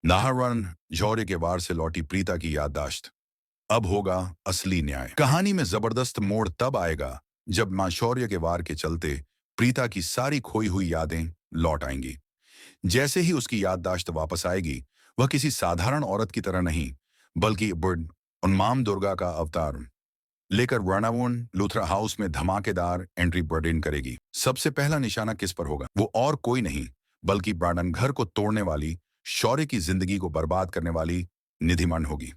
नाहरवन जौहरे के वार से लौटी प्रीता की याददाश्त। अब होगा असली न्याय। कहानी में जबरदस्त मोड़ तब आएगा जब मां शौर्य के वार के चलते प्रीता की सारी खोई हुई यादें लौट आएंगी। जैसे ही उसकी याददाश्त वापस आएगी, वह किसी साधारण औरत की तरह नहीं, बल्कि बुढ़ उन्माम दुर्गा का अवतार लेकर वर्णावुन लूथरा हाउस में धमाकेदार एंट्री बर्डिन करेगी। सबसे पहला निशाना किस पर होगा? वो और कोई नहीं, बल्कि ब्रांडन घर को तोड़ने वाली, शौर्य की जिंदगी को बर्बाद करने वाली निधिमान होगी।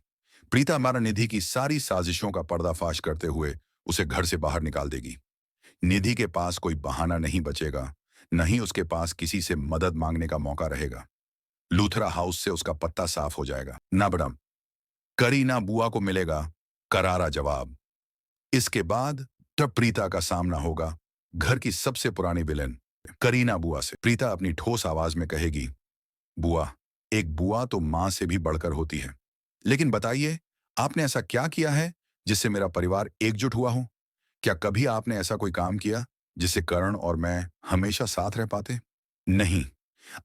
प्रीता हमारा निधि की सारी साजिशों का पर्दाफाश करते हुए उसे घर से बाहर निकाल देगी। निधि के पास कोई बहाना नहीं बचेगा, न ही उसके पास किसी से मदद मांगने का मौका रहेगा। लूथरा हाउस से उसका पत्ता साफ हो जाएगा। ना बड़म करीना बुआ को मिलेगा करारा जवाब। इसके बाद तब प्रीता का सामना होगा घर की सबसे पुरानी विलेन करीना बुआ से। प्रीता अपनी ठोस आवाज में कहेगी, बुआ, एक बुआ तो मां से भी बढ़कर होती है। लेकिन बताइए, आपने ऐसा क्या किया है जिससे मेरा परिवार एकजुट हुआ हो? क्या कभी आपने ऐसा कोई काम किया जिससे करण और मैं हमेशा साथ रह पाते? नहीं,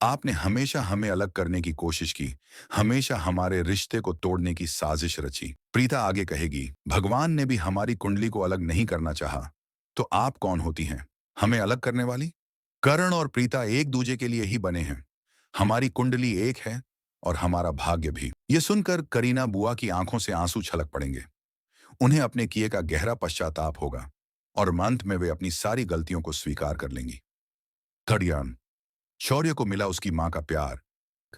आपने हमेशा हमें अलग करने की कोशिश की, हमेशा हमारे रिश्ते को तोड़ने की साजिश रची। प्रीता आगे कहेगी, भगवान ने भी हमारी कुंडली को अलग नहीं करना चाहा, तो आप कौन होती हैं हमें अलग करने वाली? करण और प्रीता एक दूजे के लिए ही बने हैं। हमारी कुंडली एक है और हमारा भाग्य भी। यह सुनकर करीना बुआ की आंखों से आंसू छलक पड़ेंगे। उन्हें अपने किए का गहरा पश्चाताप होगा और अंत में वे अपनी सारी गलतियों को स्वीकार कर लेंगी। थर्ड, शौर्य को मिला उसकी मां का प्यार,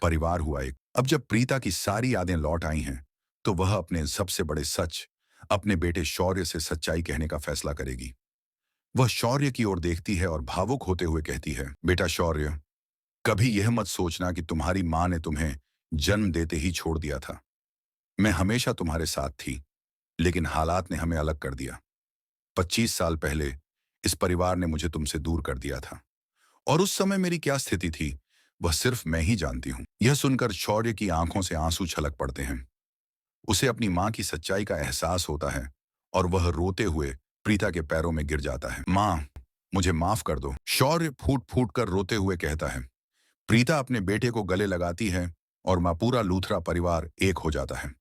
परिवार हुआ एक। अब जब प्रीता की सारी यादें लौट आई हैं, तो वह अपने सबसे बड़े सच, अपने बेटे शौर्य से सच्चाई कहने का फैसला करेगी। वह शौर्य की ओर देखती है और भावुक होते हुए कहती है, बेटा शौर्य, कभी यह मत सोचना कि तुम्हारी मां ने तुम्हें जन्म देते ही छोड़ दिया था। मैं हमेशा तुम्हारे साथ थी, लेकिन हालात ने हमें अलग कर दिया। 25 साल पहले इस परिवार ने मुझे तुमसे दूर कर दिया था, और उस समय मेरी क्या स्थिति थी वह सिर्फ मैं ही जानती हूं। यह सुनकर शौर्य की आंखों से आंसू छलक पड़ते हैं। उसे अपनी मां की सच्चाई का एहसास होता है और वह रोते हुए प्रीता के पैरों में गिर जाता है। मां, मुझे माफ कर दो, शौर्य फूट फूट कर रोते हुए कहता है। प्रीता अपने बेटे को गले लगाती है और मां पूरा लूथरा परिवार एक हो जाता है।